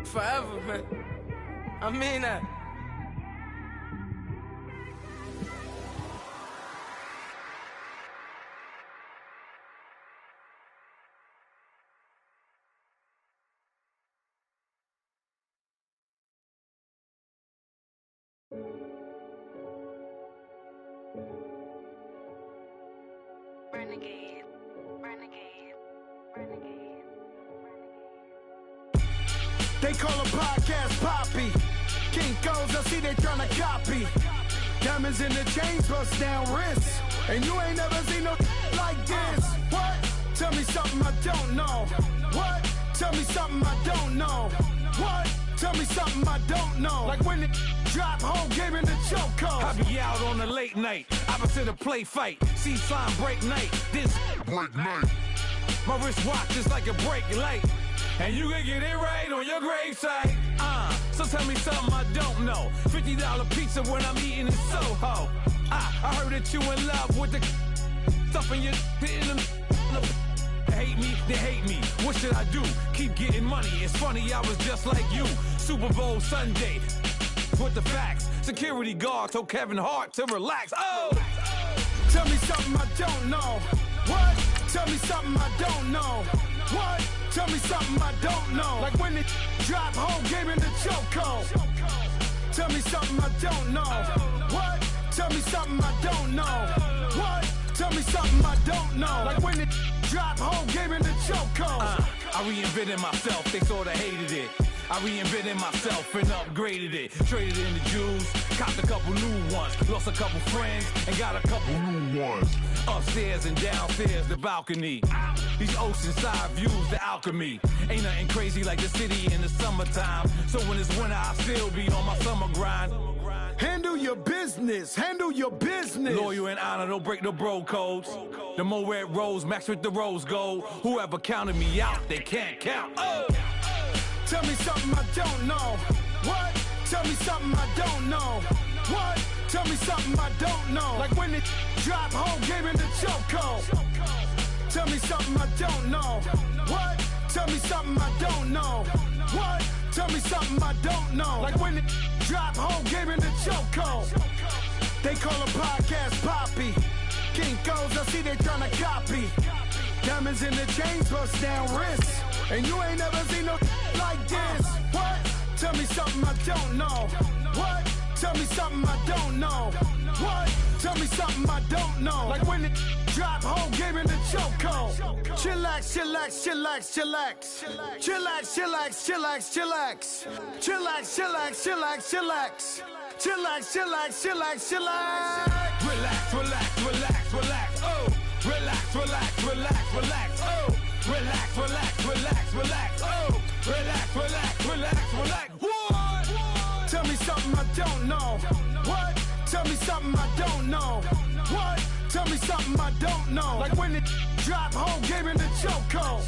forever, man. I mean that. Renegade, renegade, renegade, renegade. They call a podcast Poppy. Kinkos, I see they tryna copy. Diamonds in the chains, bust down wrists. And you ain't never seen no like this. What? Tell me something I don't know. What? Tell me something I don't know. What? Tell me something I don't know. Like when it drop, whole game in the chokehold. I be out on a late night, opposite a play fight. See sign break night, this break night. My wristwatch is like a break light. And you can get it right on your gravesite. So tell me something I don't know. $50 pizza when I'm eating in Soho. I heard that you in love with the stuff in your hate me, they hate me. What should I do? Keep getting money. It's funny, I was just like you. Super Bowl Sunday with the facts. Security guard told Kevin Hart to relax. Oh! Tell me something I don't know. What? Tell me something I don't know. What? Tell me something I don't know. Like when it drop, whole game in the chokehold. Tell me something I don't know. What? Tell me something I don't know. What? Tell me something I don't know. Like when it drop, whole game in the chokehold. I reinvented myself, they sorta hated it. I reinvented myself and upgraded it. Traded in the Jews, copped a couple new ones. Lost a couple friends and got a couple new ones. Upstairs and downstairs, the balcony. These oceanside views, the alchemy. Ain't nothing crazy like the city in the summertime. So when it's winter, I still be on my summer grind. Handle your business, handle your business. Loyal and honor, don't break the bro codes. The more red rose, max with the rose gold. Whoever counted me out, they can't count. Oh! Tell me something I don't know. What? Tell me something I don't know. What? Tell me something I don't know. Like when it drop, whole game in the chokehold. Tell me something I don't know. What? Tell me something I don't know. What? Tell me something I don't know. Like when it drop, whole game in the chokehold. They call a podcast Poppy. Kinkos, I see they tryna copy. Diamonds in the chains, bust down wrists. And you ain't never seen no like this. What? Tell me something I don't know. What? Tell me something I don't know. What? Tell me something I don't know. Like when it drop, whole game in the chokehold. Chillax, chillax, chillax, chillax. Chillax, chillax, chillax, chillax. Chillax, chillax, chillax, chillax. Chillax, chillax, chillax, chillax. Relax, relax, relax, relax. Oh! Relax, relax, relax, relax. Oh! Relax, relax, relax, relax. Oh! Relax, relax, relax, relax. What? Tell me something I don't know. What? Tell me something I don't know. What? Tell me something I don't know. Like when it drop, whole game in the chokehold.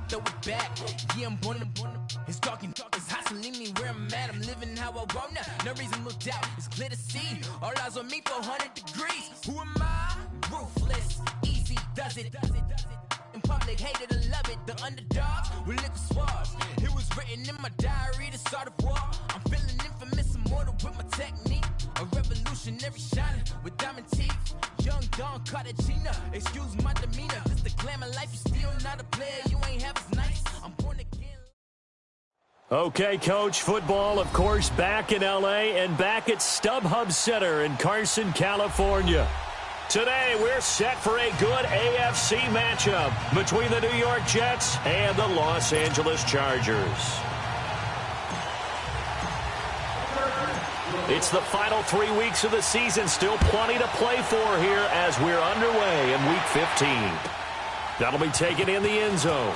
Throw it back, yeah, I'm on the. It's talking, it's hot. can leave me where I'm at. I'm living how I want now. No reason looked out, it's clear to see. All eyes on me for 100 degrees. Who am I? Ruthless, easy does it. In public, hated to love it. The underdogs with liquor swabs. It was written in my diary, the start of war. I'm feeling infamous, immortal with my technique. A revolutionary shining with diamond teeth. Young Don Cartagena, excuse my demeanor. This the glamour life, you still not a player. You ain't half as nice. I'm born again. Okay, Coach, football, of course, back in L.A. and back at StubHub Center in Carson, California. Today, we're set for a good AFC matchup between the New York Jets and the Los Angeles Chargers. It's the final 3 weeks of the season. Still plenty to play for here as we're underway in Week 15. That'll be taken in the end zone.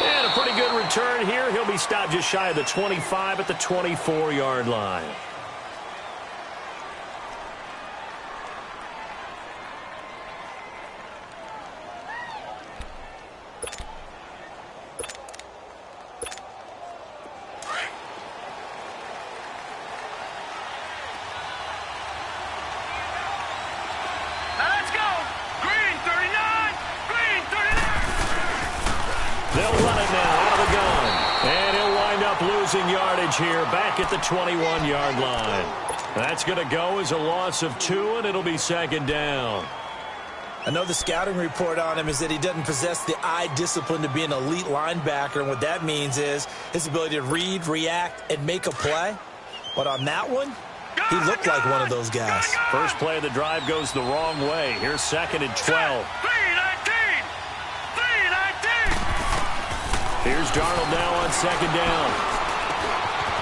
And a pretty good return here. He'll be stopped just shy of the 25 at the 24-yard line. Yardage here back at the 21-yard line. That's going to go as a loss of 2, and it'll be second down. I know the scouting report on him is that he doesn't possess the eye discipline to be an elite linebacker, and what that means is his ability to read, react, and make a play. But on that one, he looked like one of those guys. First play of the drive goes the wrong way. Here's second and 12. 319! Here's Darnold now on second down.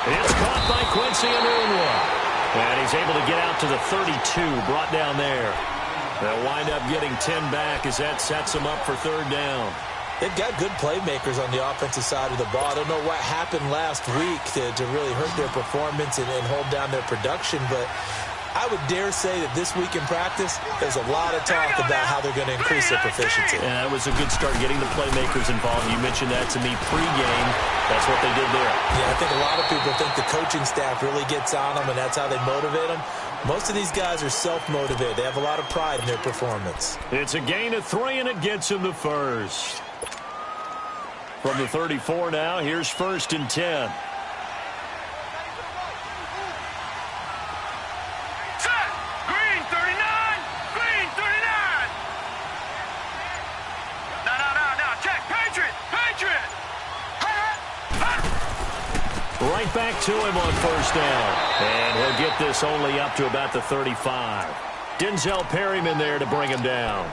It's caught by Quincy Enunwa. And he's able to get out to the 32, brought down there. They'll wind up getting 10 back as that sets them up for third down. They've got good playmakers on the offensive side of the ball. I don't know what happened last week to really hurt their performance and hold down their production, but I would dare say that this week in practice, there's a lot of talk about how they're going to increase their proficiency. Yeah, it was a good start getting the playmakers involved. You mentioned that to me pregame. That's what they did there. Yeah, I think a lot of people think the coaching staff really gets on them, and that's how they motivate them. Most of these guys are self-motivated. They have a lot of pride in their performance. It's a gain of 3, and it gets him the first. From the 34 now, here's first and 10. Right back to him on first down. And he'll get this only up to about the 35. Denzel Perryman there to bring him down.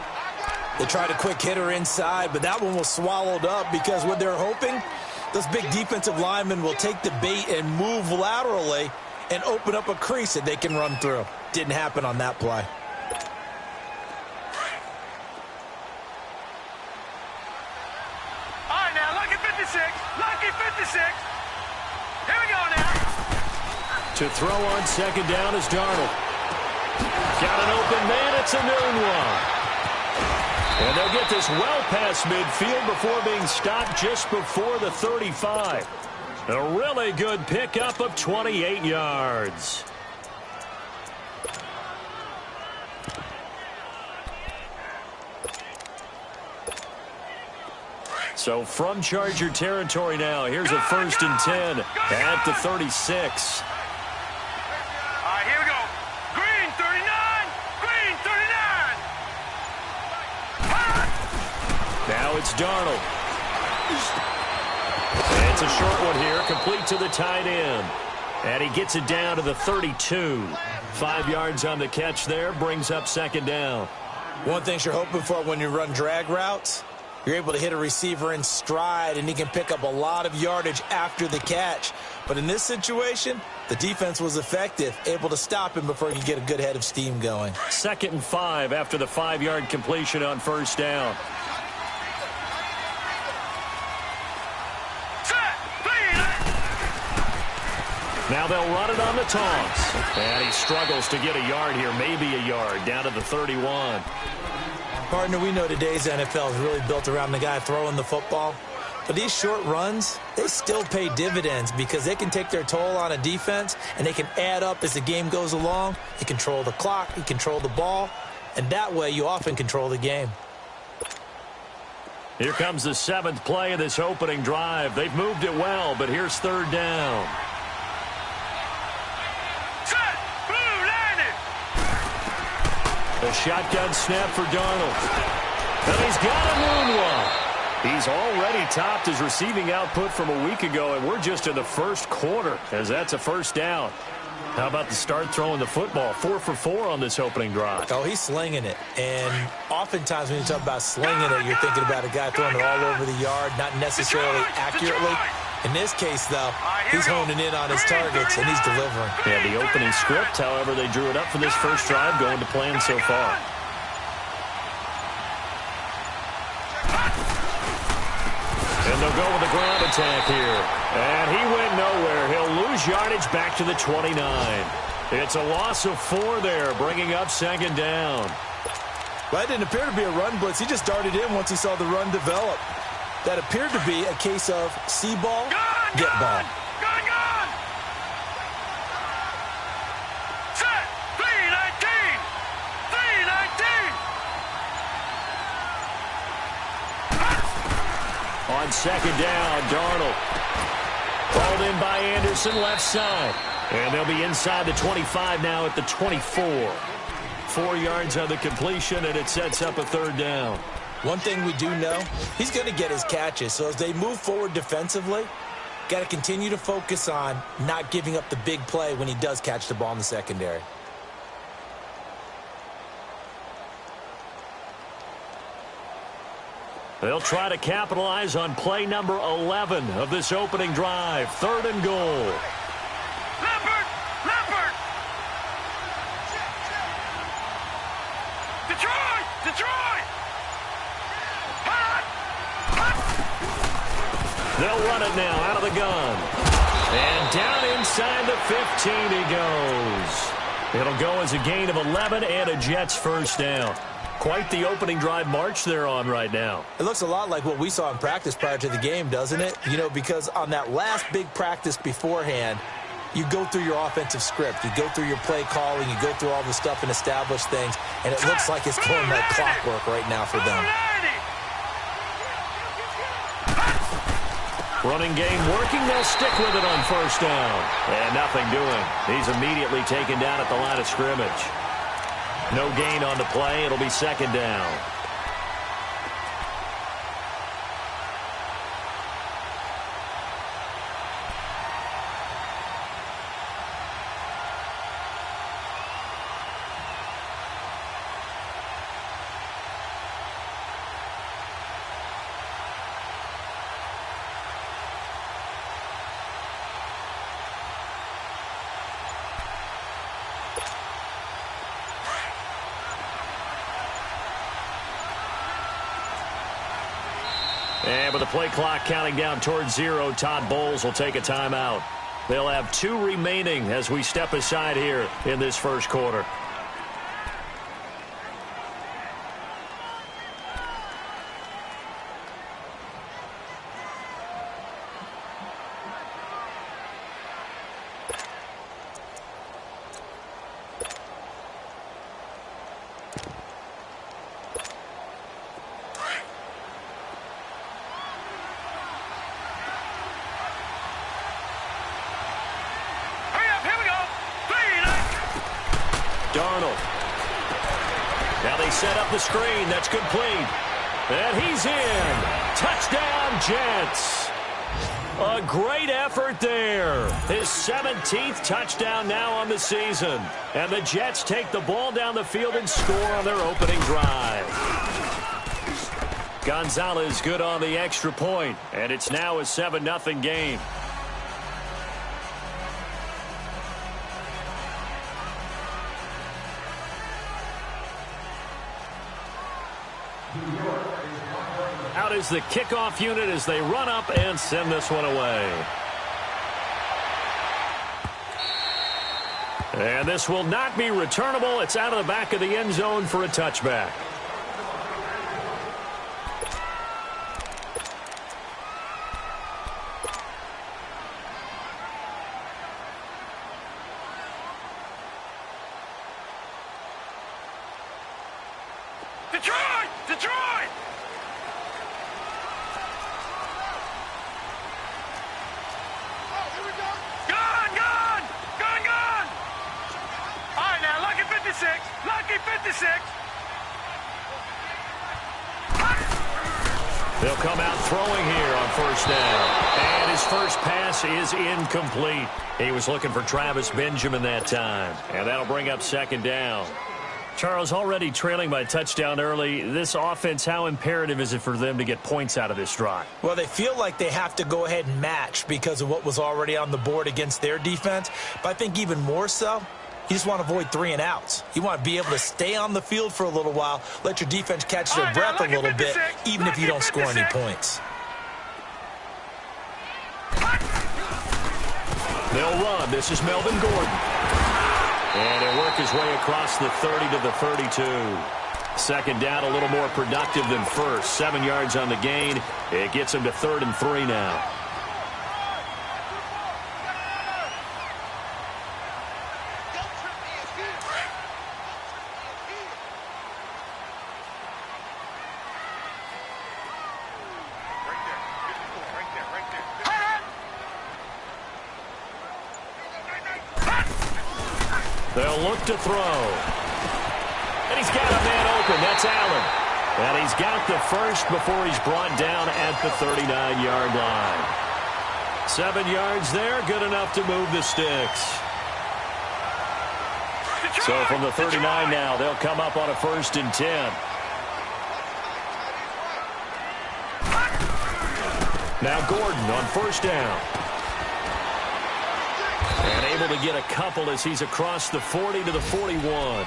They tried a quick hitter inside, but that one was swallowed up because what they're hoping, those big defensive linemen will take the bait and move laterally and open up a crease that they can run through. Didn't happen on that play. All right, now, lucky 56. Lucky 56. Here we go now. To throw on second down is Darnold. Got an open man. It's Enunwa. And they'll get this well past midfield before being stopped just before the 35. A really good pickup of 28 yards. So from Charger territory now, here's a first and 10 at the 36. All right, here we go. Green 39. Green 39. Now it's Darnold. It's a short one here, complete to the tight end. And he gets it down to the 32. 5 yards on the catch there, brings up second down. One thing you're hoping for when you run drag routes, you're able to hit a receiver in stride, and he can pick up a lot of yardage after the catch. But in this situation, the defense was effective, able to stop him before he could get a good head of steam going. 2nd and 5 after the 5-yard completion on first down. Now they'll run it on the toss. And he struggles to get a yard here, maybe a yard, down to the 31. Partner, we know today's NFL is really built around the guy throwing the football. But these short runs, they still pay dividends because they can take their toll on a defense, and they can add up as the game goes along. You control the clock, you control the ball, and that way you often control the game. Here comes the 7th play of this opening drive. They've moved it well, but here's 3rd down. Set, blue, landed. A shotgun snap for Darnold. And he's got a moonwalk. He's already topped his receiving output from a week ago, and we're just in the first quarter, as that's a 1st down. How about the start throwing the football? 4 for 4 on this opening drive. Oh, he's slinging it. And oftentimes when you talk about slinging it, you're thinking about a guy throwing it all over the yard, not necessarily accurately. In this case, though, he's honing in on his targets, and he's delivering. Yeah, the opening script, however, they drew it up for this first drive, going to plan so far. And they'll go with a ground attack here. And he went nowhere. He'll lose yardage back to the 29. It's a loss of 4 there, bringing up 2nd down. Well, it didn't appear to be a run blitz. He just darted in once he saw the run develop. That appeared to be a case of see ball, get ball. Gone. Set, 319. 319. On 2nd down, Darnold. Called in by Anderson, left side. And they'll be inside the 25 now at the 24. 4 yards on the completion, and it sets up a 3rd down. One thing we do know, he's going to get his catches. So as they move forward defensively, got to continue to focus on not giving up the big play when he does catch the ball in the secondary. They'll try to capitalize on play number 11 of this opening drive. 3rd and goal. Leopard. Detroit. Hot. They'll run it now out of the gun. And down inside the 15 he goes. It'll go as a gain of 11 and a Jets 1st down. Quite the opening drive march they're on right now. It looks a lot like what we saw in practice prior to the game, doesn't it? You know, because on that last big practice beforehand, you go through your offensive script. You go through your play calling. You go through all the stuff and establish things. And it looks like it's going like clockwork right now for them. Running game working. They'll stick with it on 1st down. And nothing doing. He's immediately taken down at the line of scrimmage. No gain on the play. It'll be 2nd down. And with the play clock counting down towards 0, Todd Bowles will take a timeout. They'll have 2 remaining as we step aside here in this 1st quarter. Darnold. Now they set up the screen. That's complete. And he's in. Touchdown, Jets. A great effort there. His 17th touchdown now on the season. And the Jets take the ball down the field and score on their opening drive. Gonzalez good on the extra point. And it's now a 7-0 game. Out is the kickoff unit as they run up and send this one away. And this will not be returnable. It's out of the back of the end zone for a touchback. Detroit! Detroit! Gone! All right, now, lucky 56. Lucky 56. They'll come out throwing here on first down. And his first pass is incomplete. He was looking for Travis Benjamin that time. And that'll bring up second down. Charles, already trailing by a touchdown early. This offense, how imperative is it for them to get points out of this drive? Well, they feel like they have to go ahead and match because of what was already on the board against their defense. But I think even more so, you just want to avoid 3 and outs. You want to be able to stay on the field for a little while, let your defense catch their breath a little bit, even if you don't score any points. They'll run. This is Melvin Gordon. And he'll work his way across the 30 to the 32. Second down, a little more productive than first. 7 yards on the gain. It gets him to 3rd and 3 now. They'll look to throw. And he's got a man open. That's Allen. And he's got the first before he's brought down at the 39-yard line. 7 yards there, good enough to move the sticks. So from the 39 now, they'll come up on a 1st and 10. Now Gordon on first down. And able to get a couple as he's across the 40 to the 41.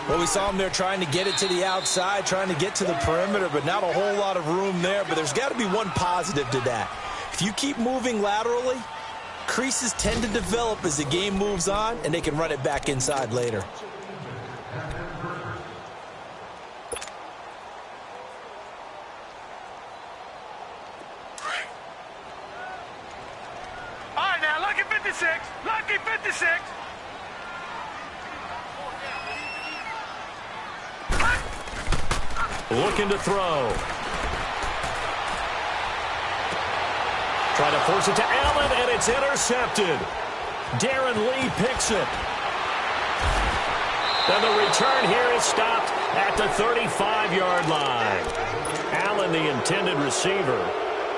Well, we saw him there trying to get it to the outside, trying to get to the perimeter, but not a whole lot of room there. But there's got to be one positive to that. If you keep moving laterally, creases tend to develop as the game moves on, and they can run it back inside later. All right, now, lucky 56. Lucky 56. Looking to throw. Trying to force it to Allen, and it's intercepted. Darren Lee picks it. And the return here is stopped at the 35-yard line. Allen, the intended receiver.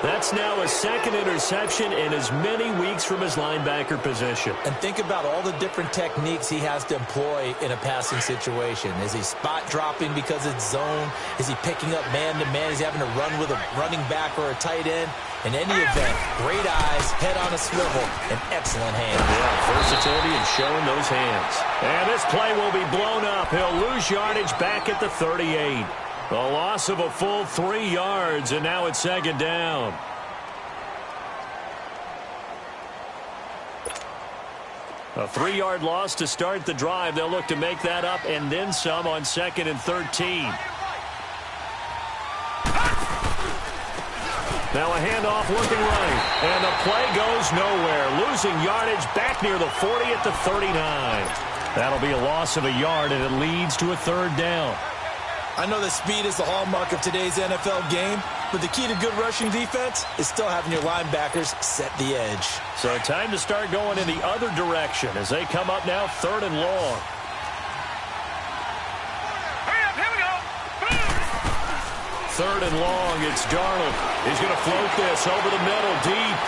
That's now a 2nd interception in as many weeks from his linebacker position. And think about all the different techniques he has to employ in a passing situation. Is he spot dropping because it's zone? Is he picking up man-to-man? Is he having to run with a running back or a tight end? In any event, great eyes, head on a swivel, and excellent hands. Yeah, versatility and showing those hands. And this play will be blown up. He'll lose yardage back at the 38. A loss of a full 3 yards, and now it's 2nd down. A 3-yard loss to start the drive. They'll look to make that up and then some on 2nd and 13. Now a handoff looking right, and the play goes nowhere. Losing yardage back near the 40 at the 39. That'll be a loss of a yard, and it leads to a 3rd down. I know that speed is the hallmark of today's NFL game, but the key to good rushing defense is still having your linebackers set the edge. So time to start going in the other direction as they come up now 3rd and long. Hurry up, here we go. Boom. 3rd and long, it's Darnold. He's going to float this over the middle deep.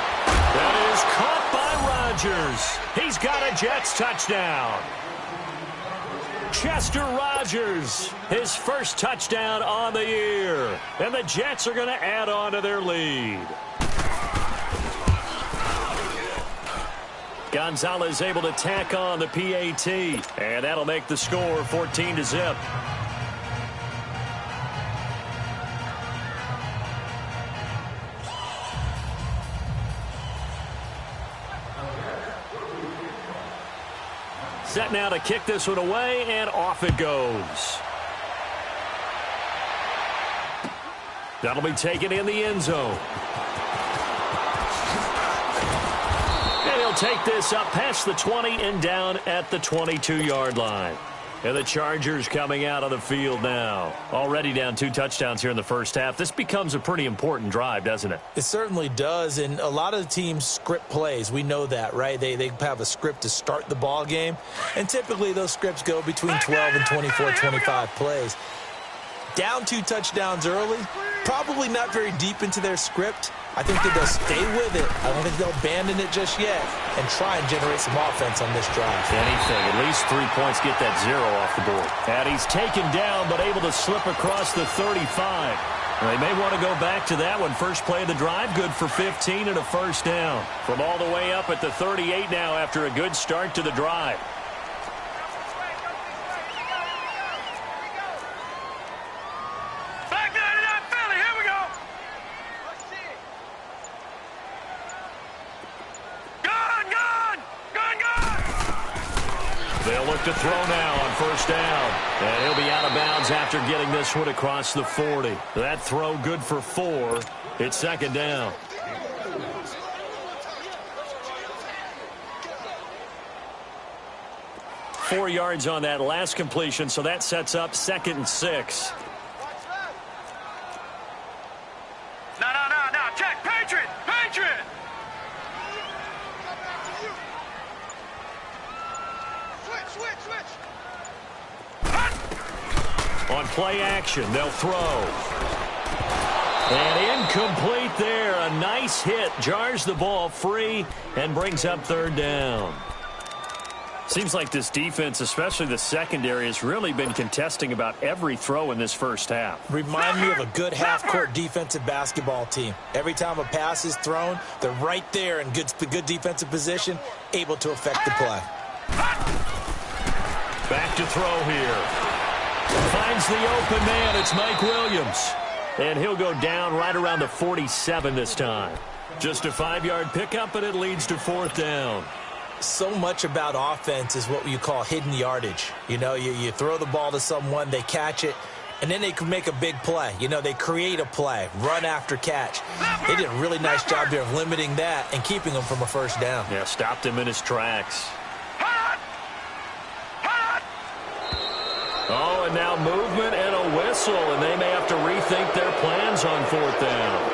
That is caught by Rodgers. He's got a Jets touchdown. Chester Rogers, his first touchdown on the year. And the Jets are going to add on to their lead. Gonzalez able to tack on the PAT. And that'll make the score 14-0. Set now to kick this one away, and off it goes. That'll be taken in the end zone. And he'll take this up past the 20 and down at the 22-yard line. And the Chargers coming out on the field now. Already down 2 touchdowns here in the first half. This becomes a pretty important drive, doesn't it? It certainly does, and a lot of the teams script plays. We know that, right? They have a script to start the ball game, and typically those scripts go between 12 and 24, 25 plays. Down 2 touchdowns early, probably not very deep into their script. I think that they'll stay with it. I don't think they'll abandon it just yet and try and generate some offense on this drive. Anything. At least 3 points, get that 0 off the board. And he's taken down but able to slip across the 35. They may want to go back to that one. First play of the drive, good for 15 and a first down. From all the way up at the 38 now after a good start to the drive. They'll look to throw now on first down. And he'll be out of bounds after getting this one across the 40. That throw good for 4. It's second down. Four yards on that last completion, so that sets up 2nd and 6. No. Check. Patriot. Switch. On play action, they'll throw. And incomplete there. A nice hit. Jars the ball free and brings up 3rd down. Seems like this defense, especially the secondary, has really been contesting about every throw in this first half. Remind me of a good half-court defensive basketball team. Every time a pass is thrown, they're right there in good defensive position, able to affect the play. Back to throw here. Finds the open man. It's Mike Williams. And he'll go down right around the 47 this time. Just a 5-yard pickup, and it leads to 4th down. So much about offense is what you call hidden yardage. You know, you throw the ball to someone, they catch it, and then they can make a big play. You know, they create a play, run after catch. They did a really nice job there of limiting that and keeping him from a first down. Yeah, stopped him in his tracks. Oh, and now movement and a whistle, and they may have to rethink their plans on 4th down.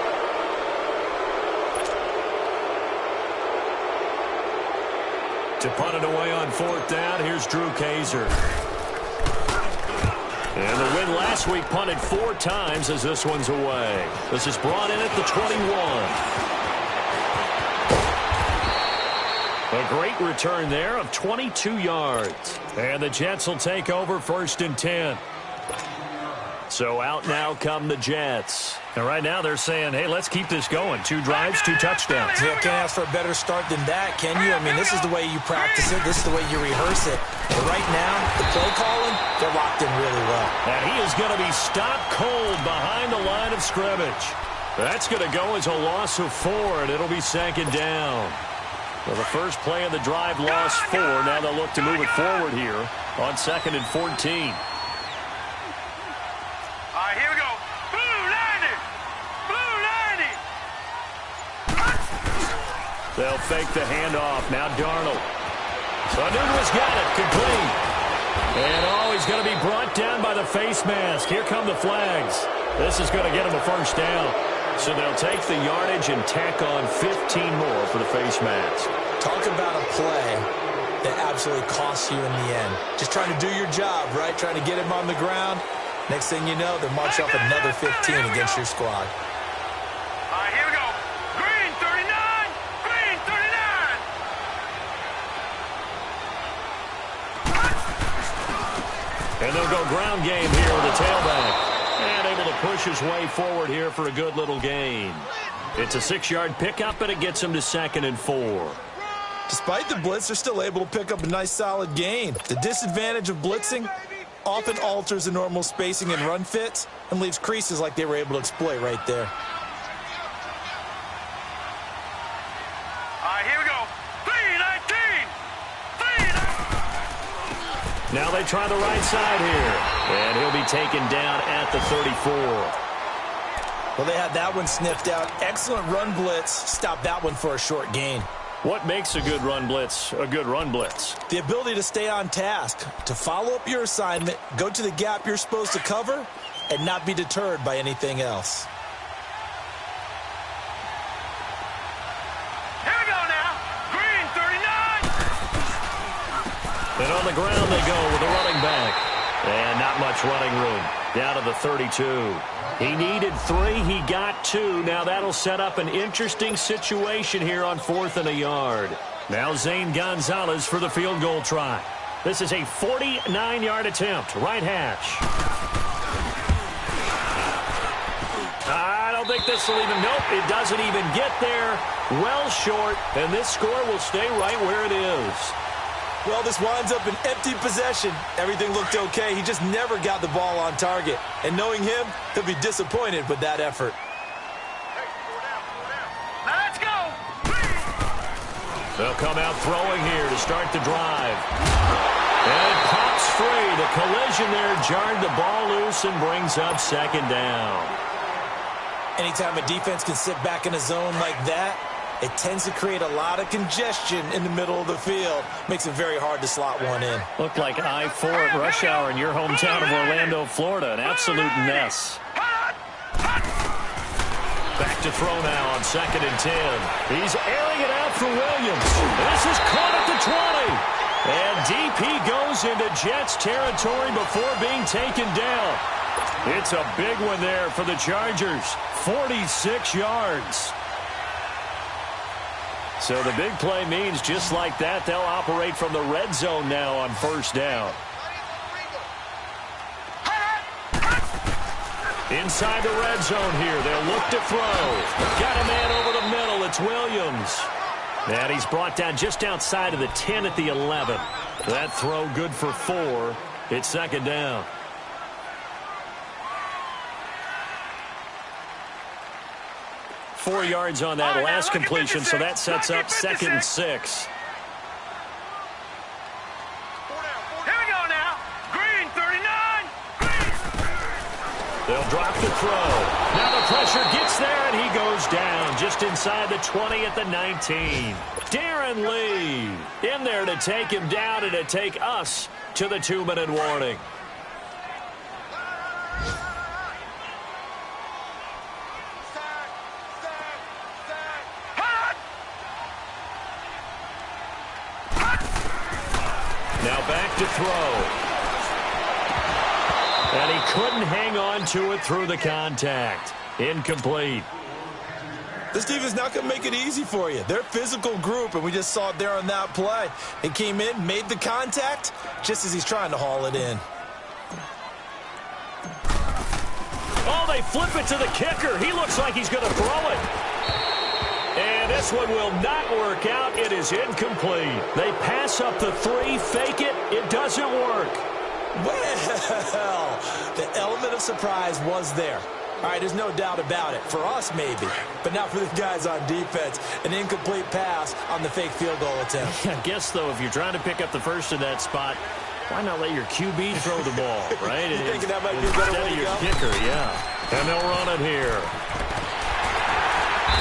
To punt it away on 4th down, here's Drew Kaiser. And the win last week punted 4 times as this one's away. This is brought in at the 21. A great return there of 22 yards. And the Jets will take over 1st and 10. So out now come the Jets. And right now they're saying, hey, let's keep this going. 2 drives, 2 touchdowns. Yeah, can't ask for a better start than that, can you? I mean, this is the way you practice it. This is the way you rehearse it. But right now, the play calling, they're locked in really well. And he is going to be stopped cold behind the line of scrimmage. That's going to go as a loss of 4, and it'll be 2nd down. Well, the first play of the drive lost 4. Now they'll look to move it forward here on 2nd and 14. All right, here we go. Blue 90. They'll fake the handoff. Now Darnold. So Nunez got it. Complete. And, he's going to be brought down by the face mask. Here come the flags. This is going to get him a first down. So they'll take the yardage and tack on 15 more for the face mask. Talk about a play that absolutely costs you in the end. Just trying to do your job, right? Trying to get him on the ground. Next thing you know, they'll march off another 15 against your squad. All right, here we go. Green 39. Green 39. And they'll go ground game here with the tailback. And able to push his way forward here for a good little gain. It's a 6-yard pickup, and it gets him to 2nd and 4. Despite the blitz, they're still able to pick up a nice solid gain. The disadvantage of blitzing often alters the normal spacing and run fits and leaves creases like they were able to exploit right there. All right, here we go. 319. Now they try the right side here. And he'll be taken down at the 34. Well, they had that one sniffed out. Excellent run blitz. Stopped that one for a short gain. What makes a good run blitz a good run blitz? The ability to stay on task, to follow up your assignment, go to the gap you're supposed to cover, and not be deterred by anything else. Here we go now. Green 39. And on the ground they go with a running back. And not much running room. Down to the 32. He needed 3. He got 2. Now that'll set up an interesting situation here on 4th and a yard. Now Zane Gonzalez for the field goal try. This is a 49-yard attempt. Right hash. I don't think this will even, nope, it doesn't even get there. Well short, and this score will stay right where it is. Well, this winds up an empty possession. Everything looked okay. He just never got the ball on target. And knowing him, he'll be disappointed with that effort. Let's go. They'll come out throwing here to start the drive. And it pops free. The collision there jarred the ball loose and brings up 2nd down. Anytime a defense can sit back in a zone like that, it tends to create a lot of congestion in the middle of the field. Makes it very hard to slot one in. Looked like I-4 at rush hour in your hometown of Orlando, Florida. An absolute mess. Back to throw now on 2nd and 10. He's airing it out for Williams. This is caught at the 20. And DP goes into Jets territory before being taken down. It's a big one there for the Chargers. 46 yards. So the big play means just like that, they'll operate from the red zone now on 1st down. Inside the red zone here, they'll look to throw. Got a man over the middle, it's Williams. And he's brought down just outside of the 10 at the 11. That throw good for 4. It's 2nd down. 4 yards on that last completion, so that sets up 2nd and 6. Here we go now. Green 39. They'll drop the throw. Now the pressure gets there, and he goes down just inside the 20 at the 19. Darren Lee in there to take him down and to take us to the 2-minute warning. Now back to throw. And he couldn't hang on to it through the contact. Incomplete. This defense not going to make it easy for you. They're a physical group, and we just saw it there on that play. He came in, made the contact, just as he's trying to haul it in. Oh, they flip it to the kicker. He looks like he's going to throw it. And this one will not work out. It is incomplete. They pass up the 3, fake it. It doesn't work. Well, the element of surprise was there. All right, there's no doubt about it. For us, maybe. But not for the guys on defense. An incomplete pass on the fake field goal attempt. I guess, though, if you're trying to pick up the first in that spot, why not let your QB throw the ball, right? You thinking that might be a better way to your go? kicker, yeah. And they'll run it here.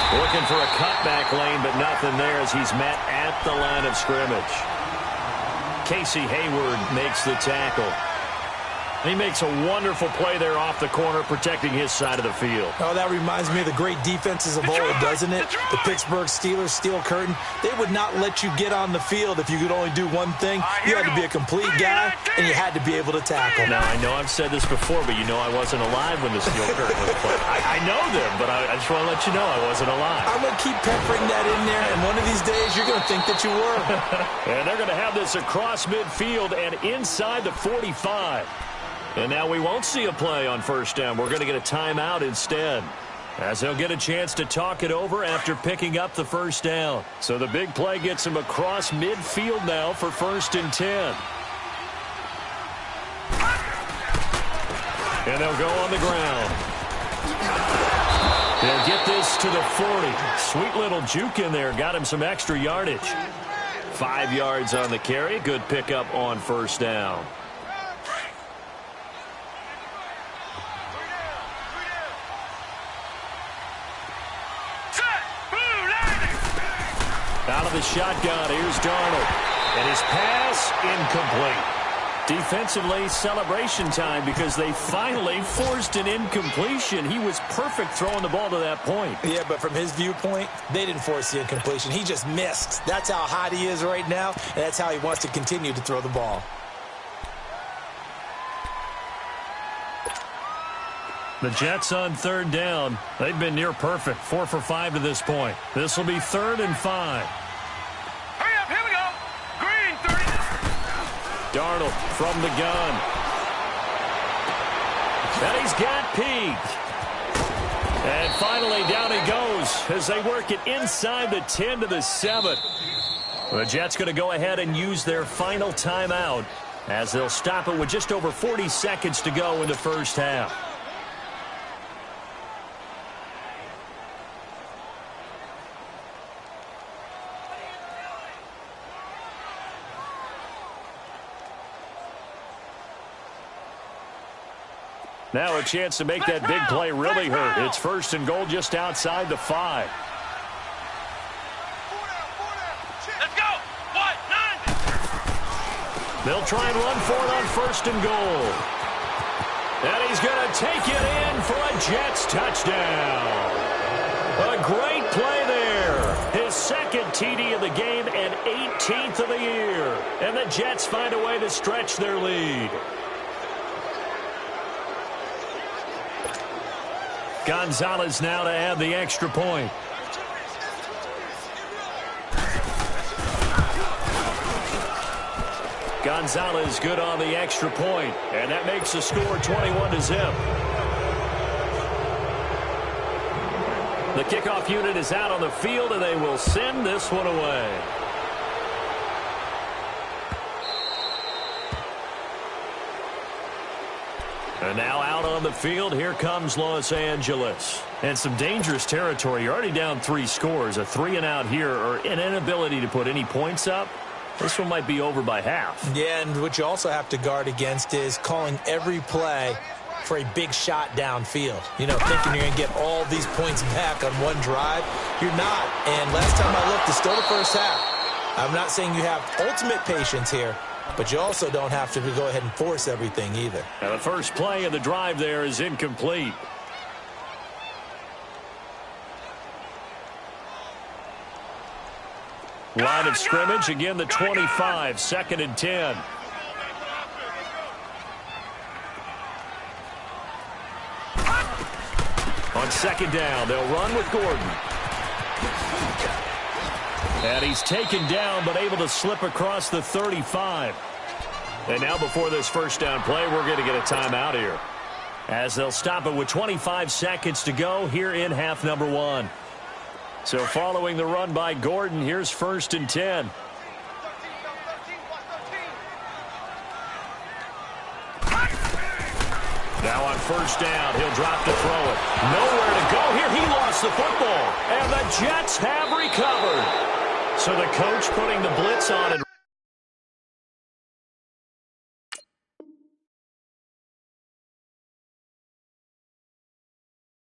Looking for a cutback lane, but nothing there as he's met at the line of scrimmage. Casey Hayward makes the tackle. He makes a wonderful play there off the corner, protecting his side of the field. Oh, that reminds me of the great defenses of old, doesn't it? The Pittsburgh Steelers, Steel Curtain. They would not let you get on the field if you could only do one thing. You had to be a complete guy, and you had to be able to tackle. Now, I know I've said this before, but you know I wasn't alive when the Steel Curtain was played. I know them, but I just want to let you know I wasn't alive. I'm going to keep peppering that in there, and one of these days you're going to think that you were. And they're going to have this across midfield and inside the 45. And now we won't see a play on first down. We're going to get a timeout instead, as they'll get a chance to talk it over after picking up the first down. So the big play gets him across midfield now for 1st and 10. And they'll go on the ground. They'll get this to the 40. Sweet little juke in there. Got him some extra yardage. 5 yards on the carry. Good pickup on first down. Out of the shotgun, here's Darnold. And his pass incomplete. Defensively, celebration time because they finally forced an incompletion. He was perfect throwing the ball to that point. Yeah, but from his viewpoint, they didn't force the incompletion. He just missed. That's how hot he is right now, and that's how he wants to continue to throw the ball. The Jets on third down. They've been near perfect, 4 for 5 to this point. This will be 3rd and 5. Hurry up, here we go. Green, 30. Darnold from the gun. And he's got Peak. And finally down he goes as they work it inside the 10 to the 7. The Jets going to go ahead and use their final timeout as they'll stop it with just over 40 seconds to go in the first half. Now a chance to make that big play really hurt. It's 1st and goal just outside the 5. Let's go. 9. They'll try and run for it on 1st and goal. And he's going to take it in for a Jets touchdown. A great play there. His 2nd TD of the game and 18th of the year. And the Jets find a way to stretch their lead. Gonzalez now to add the extra point. Gonzalez good on the extra point, and that makes the score 21-0. The kickoff unit is out on the field, and they will send this one away. And now out on the field, here comes Los Angeles. And some dangerous territory. You're already down 3 scores. A 3-and-out here, or an inability to put any points up. This one might be over by half. Yeah, and what you also have to guard against is calling every play for a big shot downfield. You know, thinking you're going to get all these points back on one drive. You're not. And last time I looked, it's still the first half. I'm not saying you have ultimate patience here, but you also don't have to go ahead and force everything either. Now the first play of the drive there is incomplete. Line of scrimmage, again the 25, 2nd and 10. On 2nd down, they'll run with Gordon. And he's taken down, but able to slip across the 35. And now before this first down play, we're going to get a timeout here, as they'll stop it with 25 seconds to go here in half number 1. So following the run by Gordon, here's 1st and 10. Now on 1st down, he'll drop to throw it. Nowhere to go here. He lost the football. And the Jets have recovered. So the coach putting the blitz on and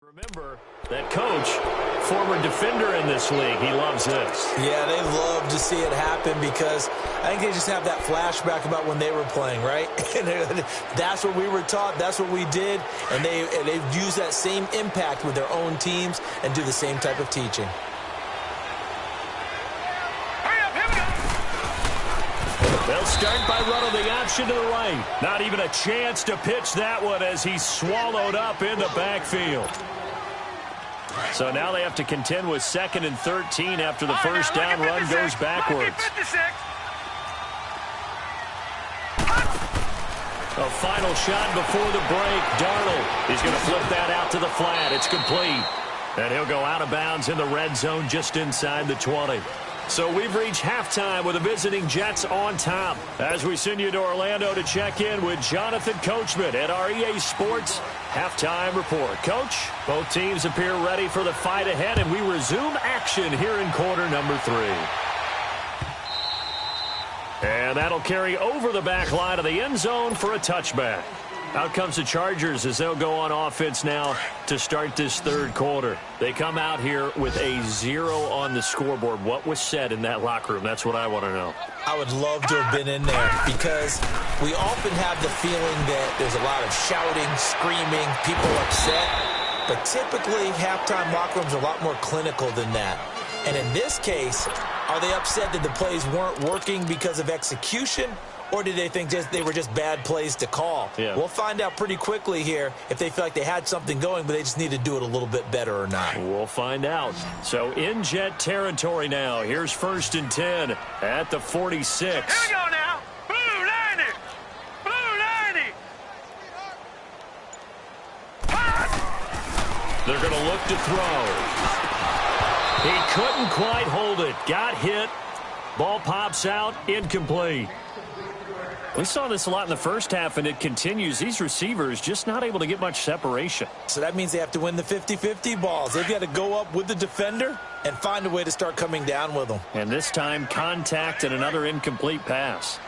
remember that coach, former defender in this league. He loves this. Yeah, they love to see it happen because I think they just have that flashback about when they were playing, right? That's what we were taught. That's what we did. And they've used that same impact with their own teams and do the same type of teaching. They'll start by running the option to the right. Not even a chance to pitch that one as he's swallowed up in the backfield. So now they have to contend with 2nd and 13 after the first down run goes backwards. A final shot before the break. Darnold, he's going to flip that out to the flat. It's complete. And he'll go out of bounds in the red zone just inside the 20. So we've reached halftime with the visiting Jets on top. As we send you to Orlando to check in with Jonathan Coachman at our EA Sports Halftime Report. Coach, both teams appear ready for the fight ahead, and we resume action here in quarter number 3. And that'll carry over the back line of the end zone for a touchback. Out comes the Chargers as they'll go on offense now to start this third quarter. They come out here with a 0 on the scoreboard. What was said in that locker room? That's what I want to know. I would love to have been in there because we often have the feeling that there's a lot of shouting, screaming, people upset. But typically, halftime locker rooms are a lot more clinical than that. And in this case, are they upset that the plays weren't working because of execution? Or did they think they were just bad plays to call? Yeah. We'll find out pretty quickly here if they feel like they had something going, but they just need to do it a little bit better or not. We'll find out. So in Jet territory now. Here's 1st and 10 at the 46. Here we go now. Blue 90. Blue 90. They're going to look to throw. He couldn't quite hold it. Got hit. Ball pops out. Incomplete. We saw this a lot in the first half, and it continues. These receivers just not able to get much separation. So that means they have to win the 50-50 balls. They've got to go up with the defender and find a way to start coming down with them. And this time, contact and another incomplete pass.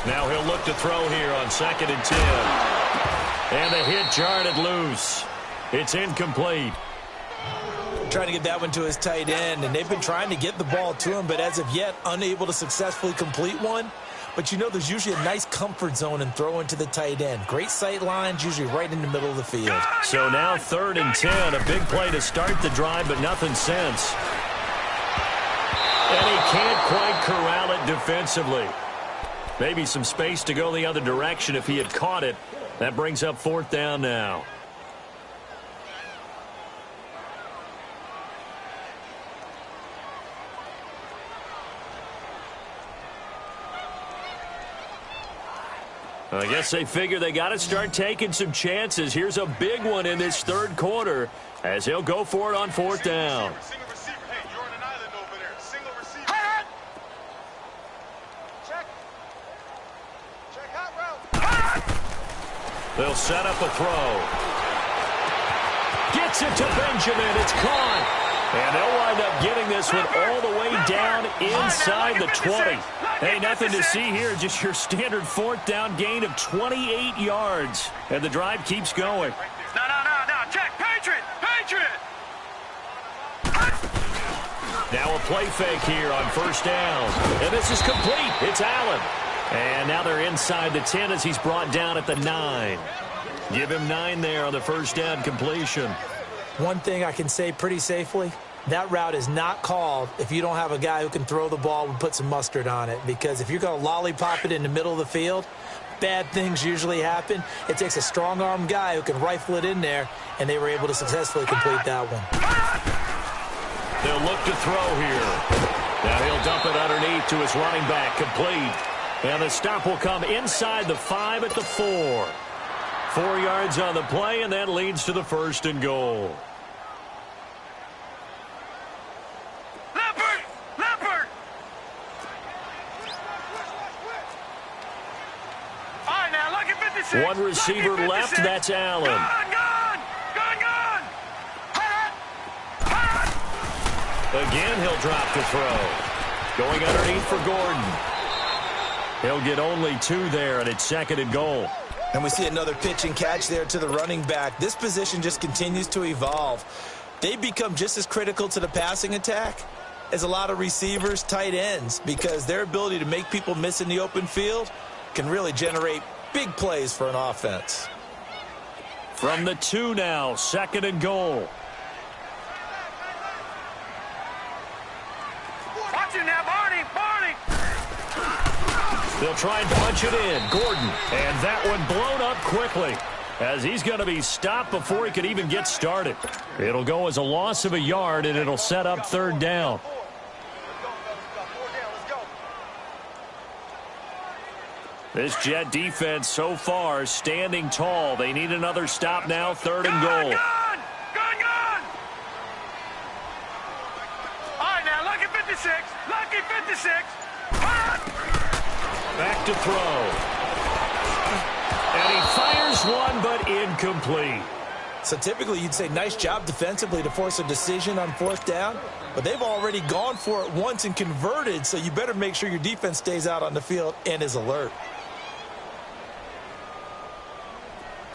Now he'll look to throw here on 2nd and 10. And the hit jarred it loose. It's incomplete. Trying to get that one to his tight end, and they've been trying to get the ball to him, but as of yet, unable to successfully complete one. But you know there's usually a nice comfort zone in throwing to the tight end. Great sight lines, usually right in the middle of the field. So now 3rd and 10, a big play to start the drive, but nothing since. And he can't quite corral it defensively. Maybe some space to go the other direction if he had caught it. That brings up 4th down now. I guess they figure they got to start taking some chances. Here's a big one in this third quarter as he'll go for it on 4th down. Single receiver. Hey, you're on an island over there. Single receiver. Hot! Check. Check hot route. Hot! They'll set up a throw. Gets it to Benjamin. It's caught. And they'll wind up getting this one all the way down inside the 20. Hey, nothing to see here. Just your standard 4th down gain of 28 yards. And the drive keeps going. No. Check. Patriot. Now a play fake here on 1st down. And this is complete. It's Allen. And now they're inside the 10 as he's brought down at the 9. Give him 9 there on the 1st down completion. One thing I can say pretty safely, that route is not called if you don't have a guy who can throw the ball and put some mustard on it. Because if you're going to lollipop it in the middle of the field, bad things usually happen. It takes a strong-arm guy who can rifle it in there, and they were able to successfully complete that one. They'll look to throw here. Now he'll dump it underneath to his running back, complete. And the stop will come inside the 5 at the 4. 4 yards on the play, and that leads to the 1st and goal. Leopard! All right, now, lucky 56. One receiver lucky 56. left, that's Allen. Gone! Again, he'll drop the throw. Going underneath for Gordon. He'll get only 2 there, and it's 2nd and goal. And we see another pitch and catch there to the running back. This position just continues to evolve. They become just as critical to the passing attack as a lot of receivers, tight ends, because their ability to make people miss in the open field can really generate big plays for an offense. From the 2 now, 2nd and goal. Watch it now, Barney! They'll try and punch it in. Gordon. And that one blown up quickly as he's going to be stopped before he could even get started. It'll go as a loss of a yard, and it'll set up 3rd down. This Jet defense so far standing tall. They need another stop now, 3rd and goal. Gone! All right, now, lucky 56. Back to throw. And he fires one, but incomplete. So typically you'd say nice job defensively to force a decision on 4th down, but they've already gone for it once and converted, so you better make sure your defense stays out on the field and is alert.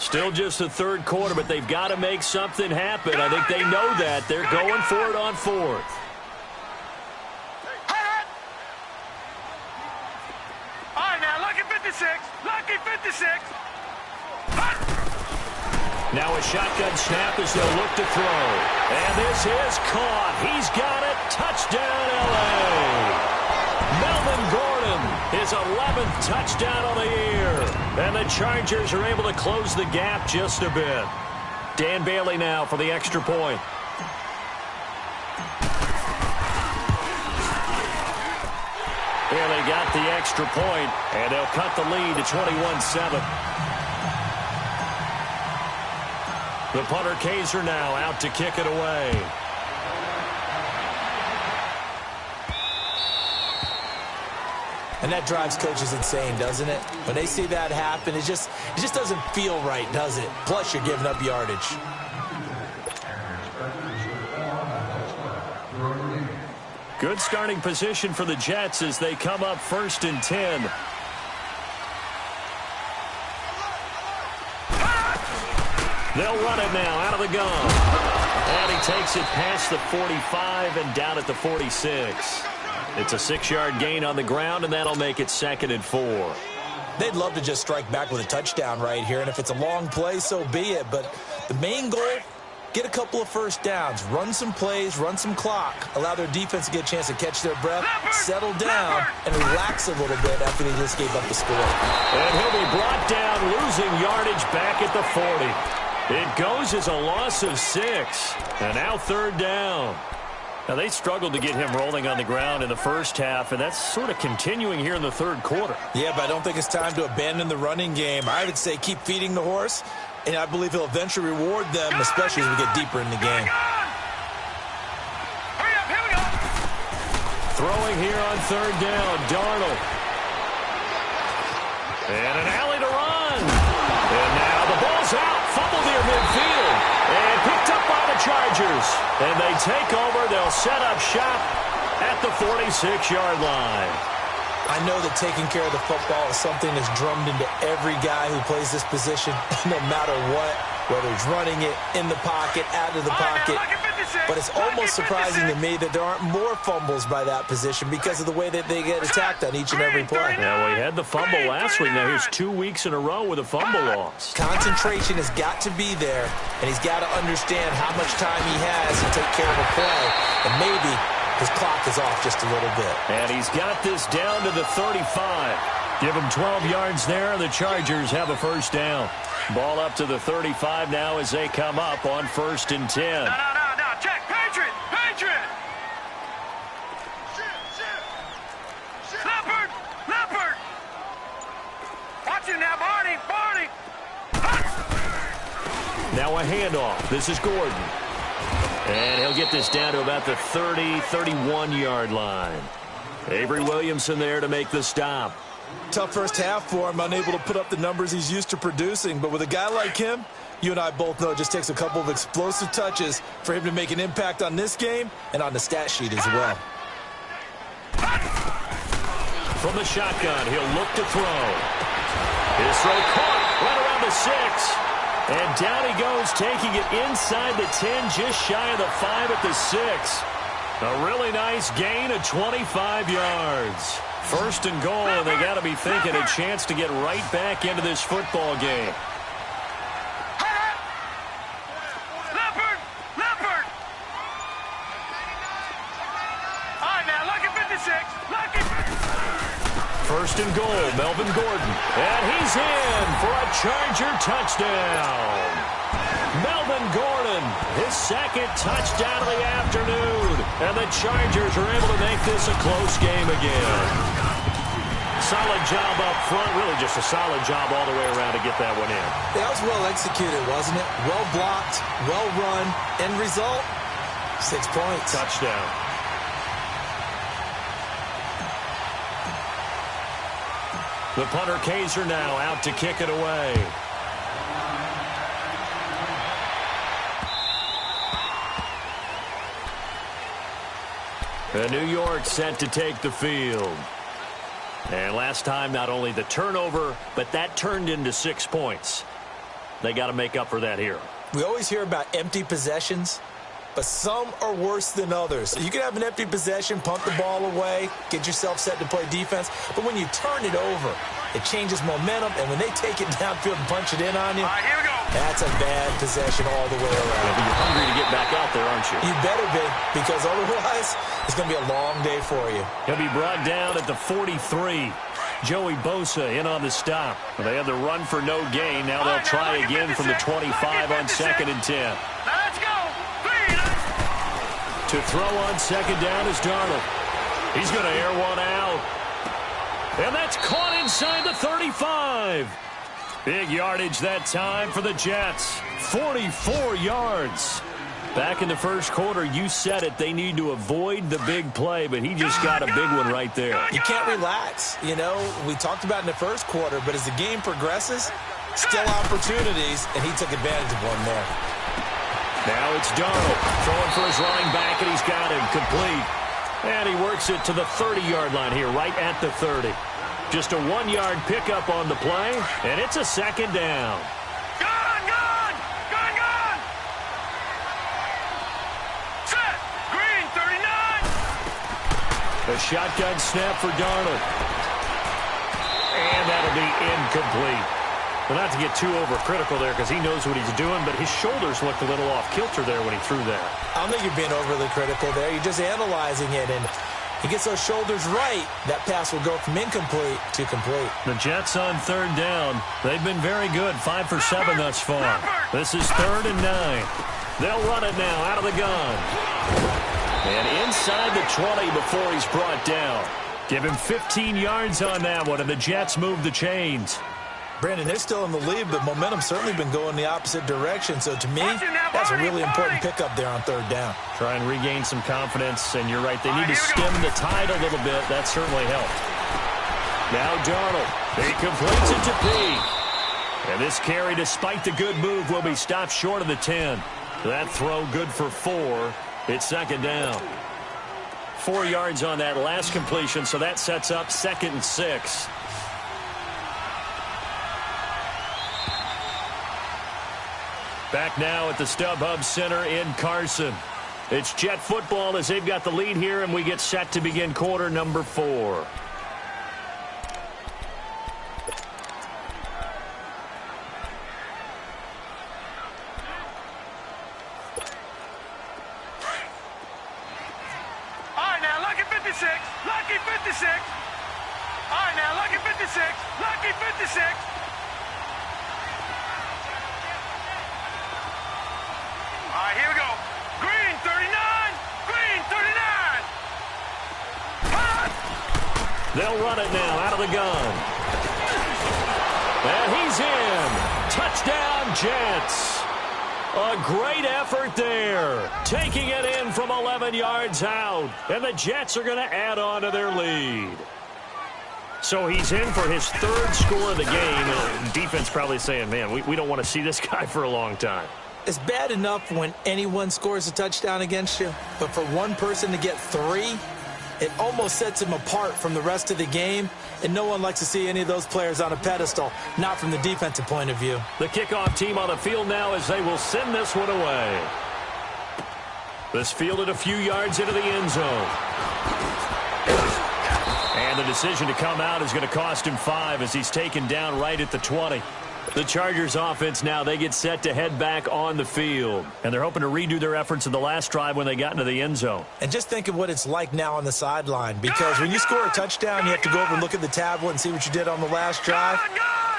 Still just the third quarter, but they've got to make something happen. I think they know that. They're going for it on fourth. All right, now, lucky 56. Lucky 56. Now a shotgun snap as they'll look to throw. And this is caught. He's got it. Touchdown, L.A. Melvin Gordon, his 11th touchdown of the year. And the Chargers are able to close the gap just a bit. Dan Bailey now for the extra point. Bailey got the extra point, and they'll cut the lead to 21-7. The punter Kaiser now out to kick it away. And that drives coaches insane, doesn't it? When they see that happen, it just doesn't feel right, does it? Plus, you're giving up yardage. Good starting position for the Jets as they come up 1st and 10. They'll run it now out of the gun. And he takes it past the 45 and down at the 46. It's a 6-yard gain on the ground, and that'll make it 2nd and 4. They'd love to just strike back with a touchdown right here, and if it's a long play, so be it. But the main goal, get a couple of first downs, run some plays, run some clock, allow their defense to get a chance to catch their breath, settle down, and relax a little bit after they just gave up the score. And he'll be brought down, losing yardage back at the 40. It goes as a loss of 6. And now 3rd down. Now, they struggled to get him rolling on the ground in the first half, and that's sort of continuing here in the 3rd quarter. Yeah, but I don't think it's time to abandon the running game. I would say keep feeding the horse, and I believe he'll eventually reward them, especially as we get deeper in the game. Throwing here on 3rd down, Darnold. And an alley to run. And now the ball's out. Fumble near midfield. And picked up by the Chargers. And they take over. They'll set up shop at the 46-yard line. I know that taking care of the football is something that's drummed into every guy who plays this position, no matter what, whether he's running it, in the pocket, out of the pocket. But it's almost surprising to me that there aren't more fumbles by that position because of the way that they get attacked on each and every play. Yeah, well, he had the fumble last week. Now here's 2 weeks in a row with a fumble loss. Concentration has got to be there, and he's got to understand how much time he has to take care of a play. And maybe his clock is off just a little bit. And he's got this down to the 35. Give him 12 yards there, and the Chargers have a first down. Ball up to the 35 now as they come up on 1st and 10. No, check. Patriot. Leopard. Watch you now, Barney. Now a handoff. This is Gordon. And he'll get this down to about the 30, 31-yard line. Avery Williamson there to make the stop. Tough first half for him, unable to put up the numbers he's used to producing. But with a guy like him, you and I both know it just takes a couple of explosive touches for him to make an impact on this game and on the stat sheet as well. From the shotgun, he'll look to throw. His throw caught right around the 6. And down he goes, taking it inside the 10, just shy of the 5 at the 6. A really nice gain of 25 yards. 1st and goal, and they got to be thinking a chance to get right back into this football game. Leopard. All right, now, lucky 56. 1st and goal, Melvin Gordon. And he's in for a Charger touchdown. Melvin Gordon, his 2nd touchdown of the afternoon. And the Chargers are able to make this a close game again. Solid job up front, really just a solid job all the way around to get that one in. That was well executed, wasn't it? Well blocked, well run. End result, 6 points. Touchdown. The punter Kaiser now out to kick it away. And New York set to take the field. And last time, not only the turnover, but that turned into 6 points. They got to make up for that here. We always hear about empty possessions, but some are worse than others. You can have an empty possession, punt the ball away, get yourself set to play defense, but when you turn it over, it changes momentum, and when they take it downfield and punch it in on you, Here we go. that's a bad possession all the way around. Yeah, but you're hungry to get back out there, aren't you? You better be, because otherwise it's going to be a long day for you. He'll be brought down at the 43. Joey Bosa in on the stop. Well, they had the run for no gain. Now they'll try again from the 25 on 2nd and 10. Let's go. To throw on 2nd down is Darnold. He's going to air one out. And that's caught inside the 35. Big yardage that time for the Jets. 44 yards. Back in the first quarter, you said it. They need to avoid the big play, but he just got a big one right there. You can't relax. You know, we talked about in the first quarter, but as the game progresses, still opportunities, and he took advantage of one there. Now it's Darnold throwing for his running back, and he's got him complete. And he works it to the 30-yard line here, right at the 30. Just a 1-yard pickup on the play, and it's a 2nd down. Gone. Set. Green, 39. A shotgun snap for Darnold. And that'll be incomplete. Well, not to get too overcritical there because he knows what he's doing, but his shoulders looked a little off kilter there when he threw that. I don't think you're being overly critical there. You're just analyzing it, and he gets those shoulders right. That pass will go from incomplete to complete. The Jets on 3rd down. They've been very good, 5 for 7 thus far. This is 3rd and 9. They'll run it now out of the gun. And inside the 20 before he's brought down. Give him 15 yards on that one, and the Jets move the chains. Brandon, they're still in the lead, but momentum's certainly been going the opposite direction. So to me, that's a really important pickup there on 3rd down. Try and regain some confidence, and you're right. They need to stem the tide a little bit. That certainly helped. Now Darnold. He completes it to P. And this carry, despite the good move, will be stopped short of the 10. That throw good for 4. It's 2nd down. 4 yards on that last completion, so that sets up 2nd and 6. Back now at the StubHub Center in Carson. It's Jet football as they've got the lead here, and we get set to begin quarter number 4. All right, now, lucky 56. Lucky 56. All right, now, lucky 56. Lucky 56. All right, here we go. Green, 39. Green, 39. Hot. They'll run it now out of the gun. And he's in. Touchdown, Jets. A great effort there. Taking it in from 11 yards out. And the Jets are going to add on to their lead. So he's in for his 3rd score of the game. Defense probably saying, man, we don't want to see this guy for a long time. It's bad enough when anyone scores a touchdown against you, but for one person to get 3, it almost sets him apart from the rest of the game, and no one likes to see any of those players on a pedestal, not from the defensive point of view. The kickoff team on the field now as they will send this one away. This fielded a few yards into the end zone. And the decision to come out is going to cost him 5 as he's taken down right at the 20. The Chargers offense now, they get set to head back on the field. And they're hoping to redo their efforts in the last drive when they got into the end zone. And just think of what it's like now on the sideline, because when you score a touchdown, you have to go over and look at the tablet and see what you did on the last drive.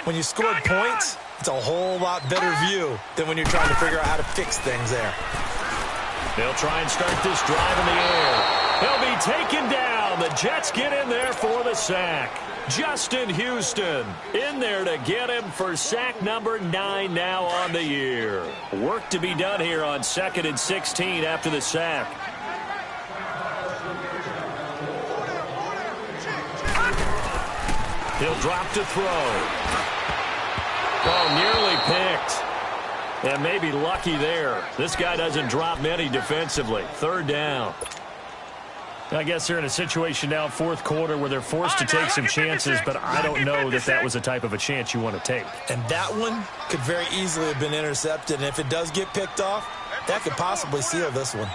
When you scored points, it's a whole lot better view than when you're trying to figure out how to fix things there. They'll try and start this drive in the air. He'll be taken down. The Jets get in there for the sack. Justin Houston in there to get him for sack number 9 now on the year. Work to be done here on 2nd and 16 after the sack. He'll drop to throw. Oh, nearly picked. And maybe lucky there. This guy doesn't drop many defensively. 3rd down. I guess they're in a situation now, fourth quarter, where they're forced to take some chances, but I don't know that that was the type of a chance you want to take. And that one could very easily have been intercepted. And if it does get picked off, that could possibly seal this one.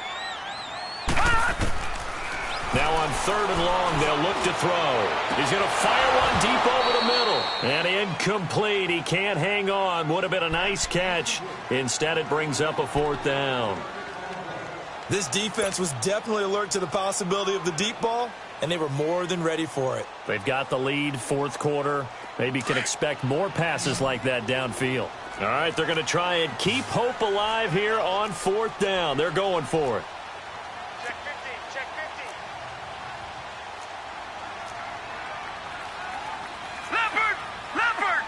Now on 3rd and long, they'll look to throw. He's going to fire one deep over the middle. And incomplete. He can't hang on. Would have been a nice catch. Instead, it brings up a 4th down. This defense was definitely alert to the possibility of the deep ball, and they were more than ready for it. They've got the lead, 4th quarter. Maybe can expect more passes like that downfield. All right, they're going to try and keep hope alive here on 4th down. They're going for it. Check 50, check 50. Leopard! Leopard!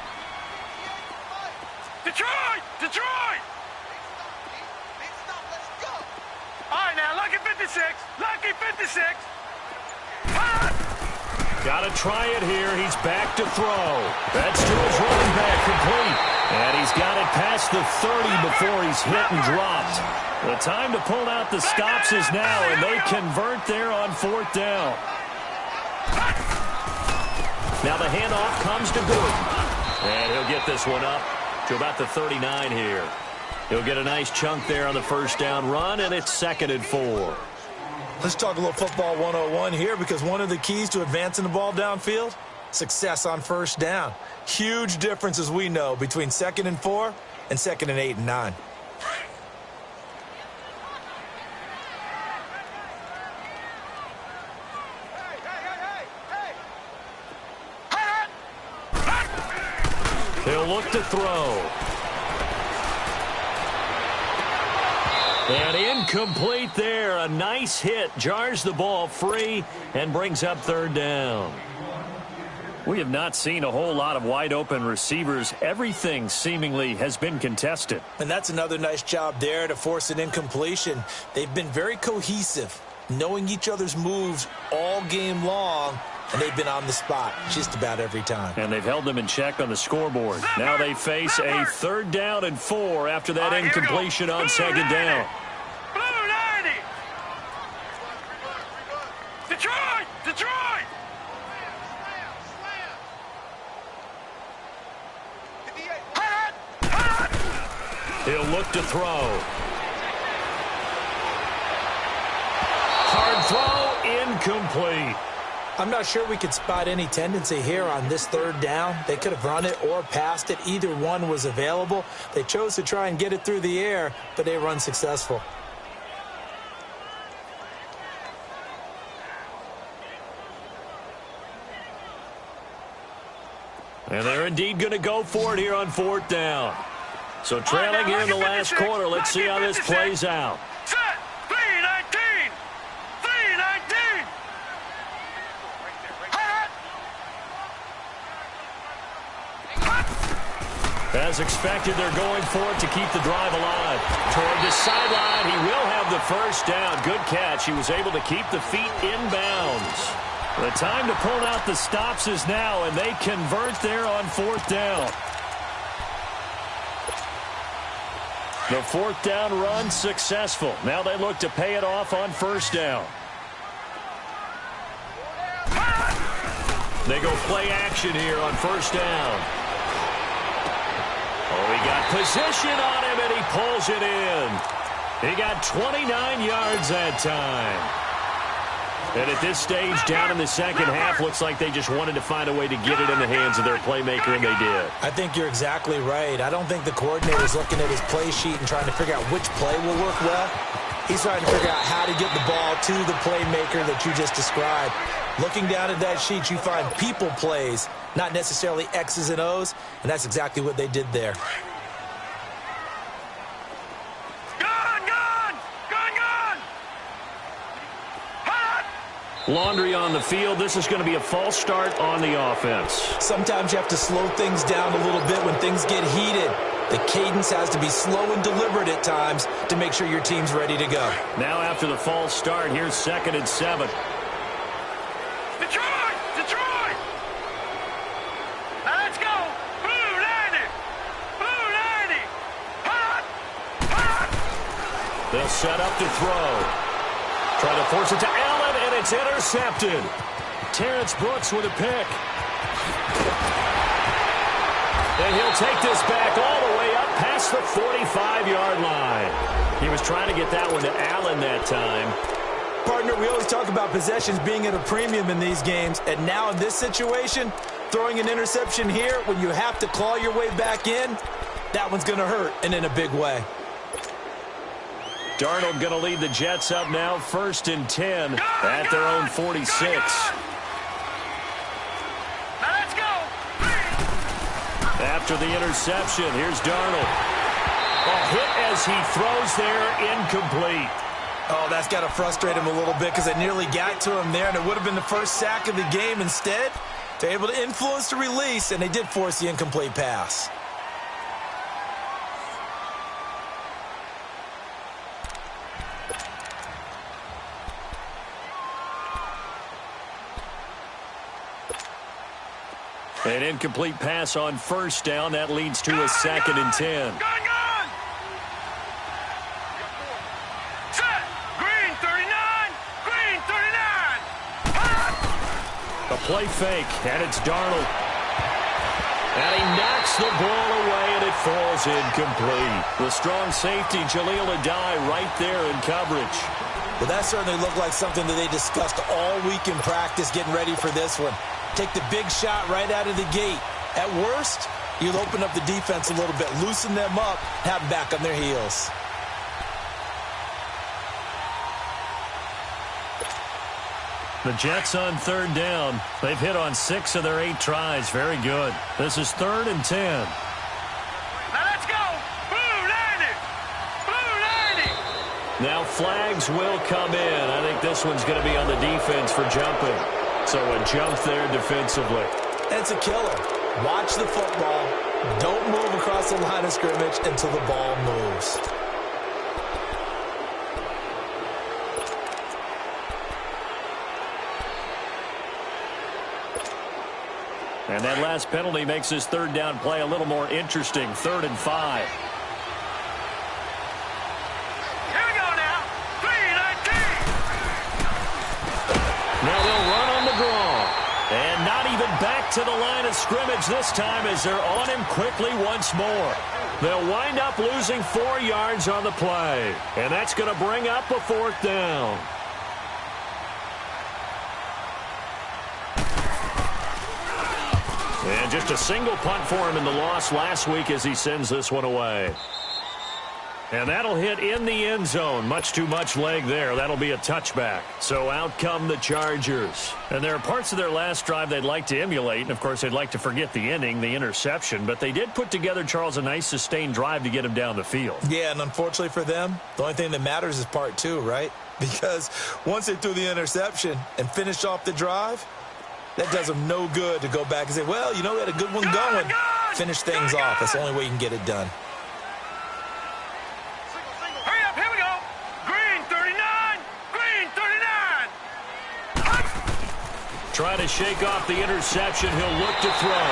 Detroit! Detroit! All right, now, Lucky 56. Lucky 56. Got to try it here. He's back to throw. That's to his running back, complete. And he's got it past the 30 before he's hit and dropped. The time to pull out the stops is now, and they convert there on 4th down. Now the handoff comes to Gordon. And he'll get this one up to about the 39 here. He'll get a nice chunk there on the 1st down run, and it's 2nd and 4. Let's talk a little football 101 here, because one of the keys to advancing the ball downfield, success on 1st down. Huge difference, as we know, between 2nd and 4 and 2nd and 8 and 9. He'll look to throw. And incomplete there. A nice hit. Jars the ball free and brings up 3rd down. We have not seen a whole lot of wide open receivers. Everything seemingly has been contested. And that's another nice job there to force an incompletion. They've been very cohesive, knowing each other's moves all game long, and they've been on the spot just about every time. And they've held them in check on the scoreboard. Now they face a 3rd down and 4 after that incompletion on 2nd down. Blue 90. Detroit! Detroit! He'll look to throw. Hard throw, incomplete. I'm not sure we could spot any tendency here on this 3rd down. They could have run it or passed it. Either one was available. They chose to try and get it through the air, but they were unsuccessful. And they're indeed going to go for it here on 4th down. So trailing here in the last quarter. Let's see how this plays out. Set! 319! 319! As expected, they're going for it to keep the drive alive. Toward the sideline, he will have the 1st down. Good catch. He was able to keep the feet inbounds. The time to pull out the stops is now, and they convert there on 4th down. The 4th down run successful. Now they look to pay it off on 1st down. They go play action here on 1st down. Oh, he got position on him, and he pulls it in. He got 29 yards that time. And at this stage, down in the 2nd half, looks like they just wanted to find a way to get it in the hands of their playmaker, and they did. I think you're exactly right. I don't think the coordinator's looking at his play sheet and trying to figure out which play will work well. He's trying to figure out how to get the ball to the playmaker that you just described. Looking down at that sheet, you find people plays, not necessarily X's and O's, and that's exactly what they did there. Laundry on the field. This is going to be a false start on the offense. Sometimes you have to slow things down a little bit when things get heated. The cadence has to be slow and deliberate at times to make sure your team's ready to go. Now after the false start, here's 2nd and 7. Detroit! Detroit! Now let's go! Blue 90! Blue 90! Hot! Hot! They'll set up to throw. Try to force it to Allen, and it's intercepted. Terrence Brooks with a pick. And he'll take this back all the way up past the 45-yard line. He was trying to get that one to Allen that time. Partner, we always talk about possessions being at a premium in these games, and now in this situation, throwing an interception here when you have to claw your way back in, that one's going to hurt, and in a big way. Darnold going to lead the Jets up now, 1st and 10 at their own 46. After the interception, here's Darnold. A hit as he throws there, incomplete. Oh, that's got to frustrate him a little bit because I nearly got to him there, and it would have been the first sack of the game. Instead, they're able to influence the release, and they did force the incomplete pass. An incomplete pass on 1st down. That leads to a 2nd and 10. Set. Green 39. Green 39. A play fake, and it's Darnold. And he knocks the ball away, and it falls incomplete. The strong safety, Jaleel Addae, right there in coverage. Well, that certainly looked like something that they discussed all week in practice, getting ready for this one. Take the big shot right out of the gate. At worst, you'll open up the defense a little bit, loosen them up, have them back on their heels. The Jets on 3rd down. They've hit on 6 of their 8 tries. Very good. This is 3rd and 10. Now let's go. Blue 90. Blue 90. Now flags will come in. I think this one's going to be on the defense for jumping. So a jump there defensively. It's a killer. Watch the football. Don't move across the line of scrimmage until the ball moves. And that last penalty makes this 3rd down play a little more interesting. 3rd and 5. Here we go now. 3-19. Now they'll run on the draw. And not even back to the line of scrimmage this time as they're on him quickly once more. They'll wind up losing 4 yards on the play. And that's going to bring up a 4th down. And just a single punt for him in the loss last week as he sends this one away. And that'll hit in the end zone. Much too much leg there. That'll be a touchback. So out come the Chargers. And there are parts of their last drive they'd like to emulate. And, of course, they'd like to forget the ending, the interception. But they did put together, Charles, a nice sustained drive to get him down the field. Yeah, and unfortunately for them, the only thing that matters is part 2, right? Because once they threw the interception and finished off the drive, that does them no good to go back and say, well, you know, we had a good one going. Finish things off. That's the only way you can get it done. Hurry up. Here we go. Green 39. Green 39. Trying to shake off the interception. He'll look to throw.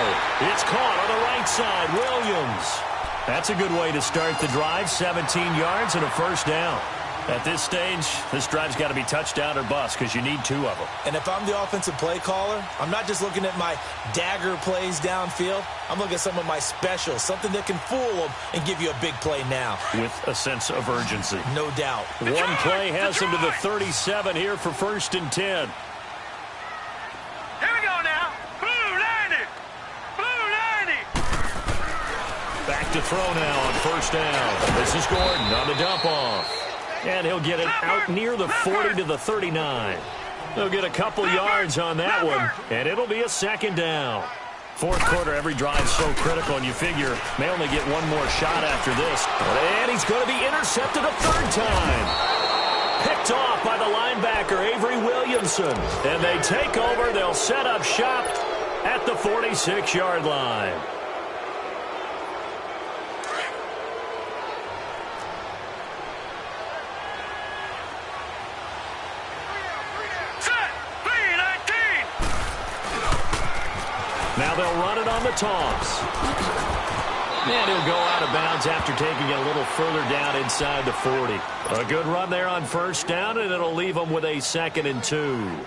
It's caught on the right side. Williams. That's a good way to start the drive. 17 yards and a 1st down. At this stage, this drive's got to be touchdown or bust because you need 2 of them. And if I'm the offensive play caller, I'm not just looking at my dagger plays downfield. I'm looking at some of my specials, something that can fool them and give you a big play now. With a sense of urgency. No doubt. One play has him to the 37 here for 1st and 10. Here we go now. Blue 90. Blue 90. Back to throw now on 1st down. This is Gordon on the dump off. And he'll get it out near the 40 to the 39. They'll get a couple yards on that one, and it'll be a 2nd down. 4th quarter, every drive so critical, and you figure may only get one more shot after this. And he's going to be intercepted a 3rd time. Picked off by the linebacker, Avery Williamson. And they take over. They'll set up shop at the 46-yard line. Now they'll run it on the toss. And he'll go out of bounds after taking it a little further down inside the 40. A good run there on first down, and it'll leave them with a 2nd and 2.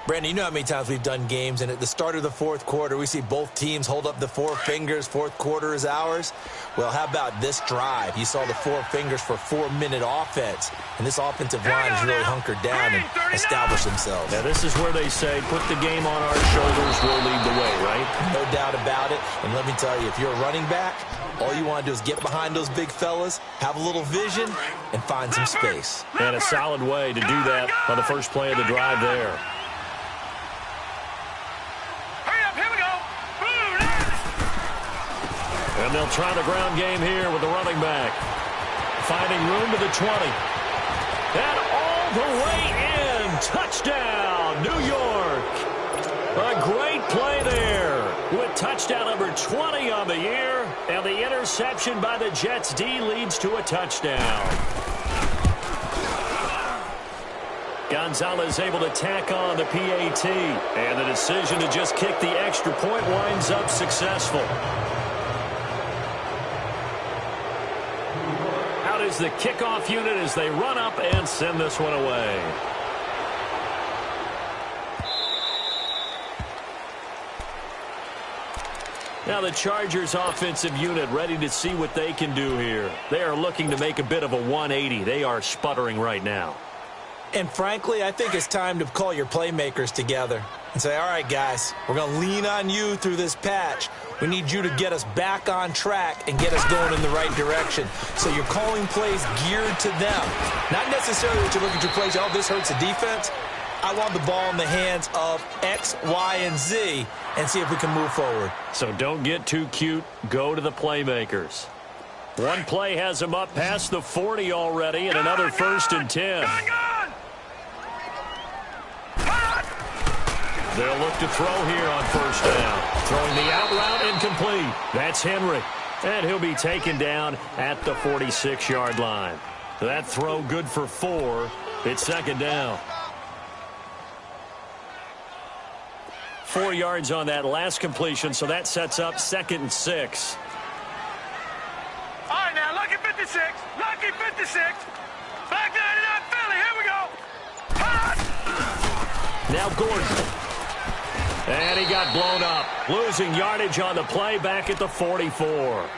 Brandon, you know how many times we've done games, and at the start of the fourth quarter, we see both teams hold up the 4 fingers, fourth quarter is ours. Well, how about this drive? You saw the 4 fingers for 4-minute offense, and this offensive line has really hunkered down and established themselves. Now, this is where they say, put the game on our shoulders, we'll lead the way, right? No doubt about it, and let me tell you, if you're a running back, all you want to do is get behind those big fellas, have a little vision, and find some space. And a solid way to do that on the first play of the drive there. And they'll try the ground game here with the running back. Finding room to the 20. And all the way in. Touchdown, New York. A great play there with touchdown number 20 on the year. And the interception by the Jets D leads to a touchdown. Gonzalez able to tack on the PAT. And the decision to just kick the extra point winds up successful. Is the kickoff unit as they run up and send this one away. Now the Chargers offensive unit ready to see what they can do here. They are looking to make a bit of a 180. They are sputtering right now. And frankly, I think it's time to call your playmakers together and say, all right, guys, we're going to lean on you through this patch. We need you to get us back on track and get us going in the right direction. So you're calling plays geared to them. Not necessarily that you look at your plays, oh, this hurts the defense. I want the ball in the hands of X, Y, and Z and see if we can move forward. So don't get too cute. Go to the playmakers. One play has them up past the 40 already and another 1st and 10. They'll look to throw here on first down. Throwing the out route incomplete. That's Henry. And he'll be taken down at the 46-yard line. That throw good for 4. It's 2nd down. 4 yards on that last completion, so that sets up 2nd and 6. All right, now, lucky 56. Lucky 56. Back 99 Philly. Here we go. Hot. Now Gordon. And he got blown up. Losing yardage on the play back at the 44.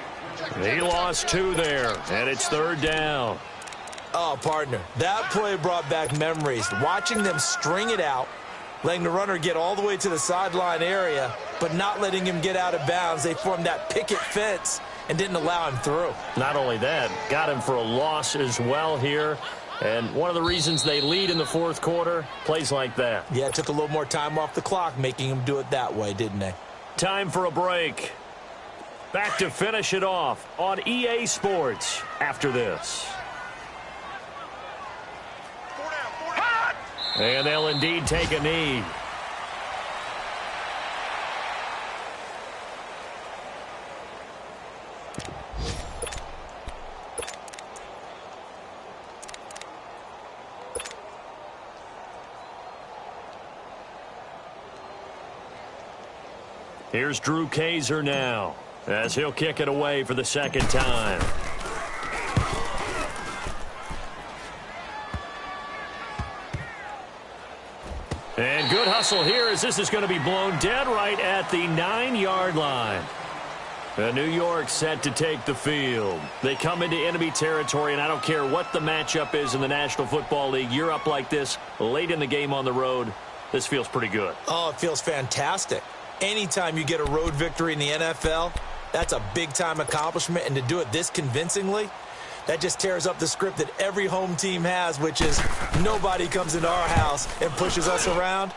He lost 2 there, and it's 3rd down. Oh, partner, that play brought back memories. Watching them string it out, letting the runner get all the way to the sideline area, but not letting him get out of bounds. They formed that picket fence and didn't allow him through. Not only that, got him for a loss as well here. And one of the reasons they lead in the 4th quarter, plays like that. Yeah, it took a little more time off the clock, making him do it that way, didn't they? Time for a break. Back to finish it off on EA Sports after this. And they'll indeed take a knee. Here's Drew Kaiser now as he'll kick it away for the 2nd time. And good hustle here as this is going to be blown dead right at the 9-yard line. New York set to take the field. They come into enemy territory, and I don't care what the matchup is in the National Football League. You're up like this late in the game on the road. This feels pretty good. Oh, it feels fantastic. Anytime you get a road victory in the NFL, that's a big-time accomplishment. And to do it this convincingly, that just tears up the script that every home team has, which is nobody comes into our house and pushes us around.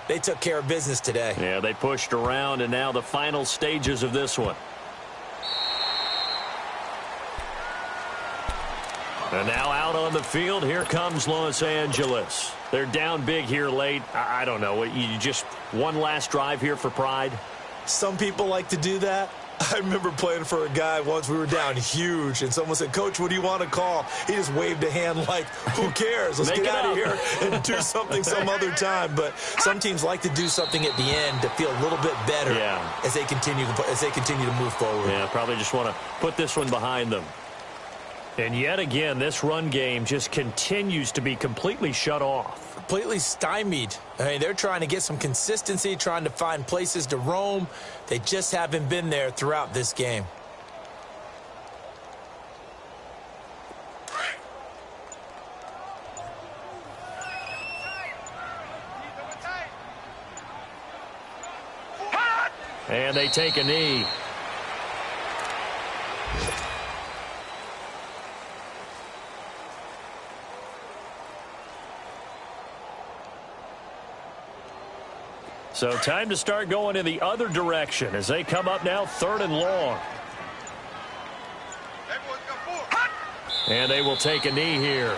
They took care of business today. Yeah, they pushed around, and now the final stages of this one. And now out on the field, here comes Los Angeles. They're down big here late. I don't know. You just one last drive here for pride? Some people like to do that. I remember playing for a guy once. We were down huge, and someone said, "Coach, what do you want to call?" He just waved a hand like, who cares? Let's get out of here and do something some other time. But some teams like to do something at the end to feel a little bit better as they continue to move forward. Yeah, probably just want to put this one behind them. And yet again, this run game just continues to be completely shut off. Completely stymied. I mean, they're trying to get some consistency, trying to find places to roam. They just haven't been there throughout this game. And they take a knee. So time to start going in the other direction as they come up now 3rd and long. And they will take a knee here.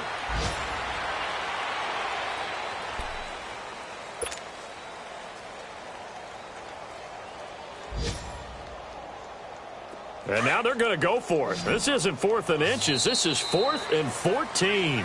And now they're going to go for it. This isn't 4th and inches. This is 4th and 14.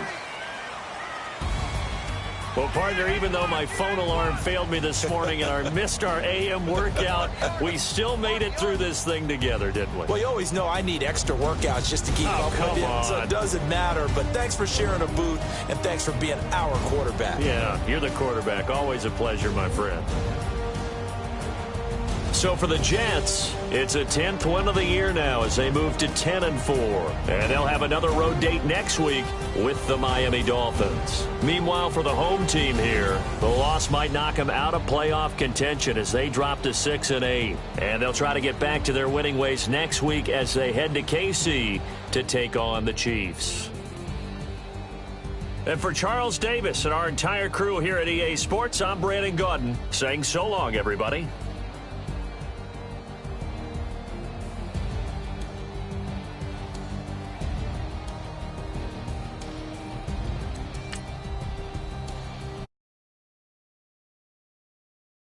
Well, partner, even though my phone alarm failed me this morning and I missed our AM workout, we still made it through this thing together, didn't we? Well, you always know I need extra workouts just to keep up with you, so it doesn't matter. But thanks for sharing a boot, and thanks for being our quarterback. Yeah, you're the quarterback. Always a pleasure, my friend. So for the Jets, it's a 10th win of the year now as they move to 10-4. And they'll have another road date next week with the Miami Dolphins. Meanwhile, for the home team here, the loss might knock them out of playoff contention as they drop to 6-8. And they'll try to get back to their winning ways next week as they head to KC to take on the Chiefs. And for Charles Davis and our entire crew here at EA Sports, I'm Brandon Gaudin saying so long, everybody.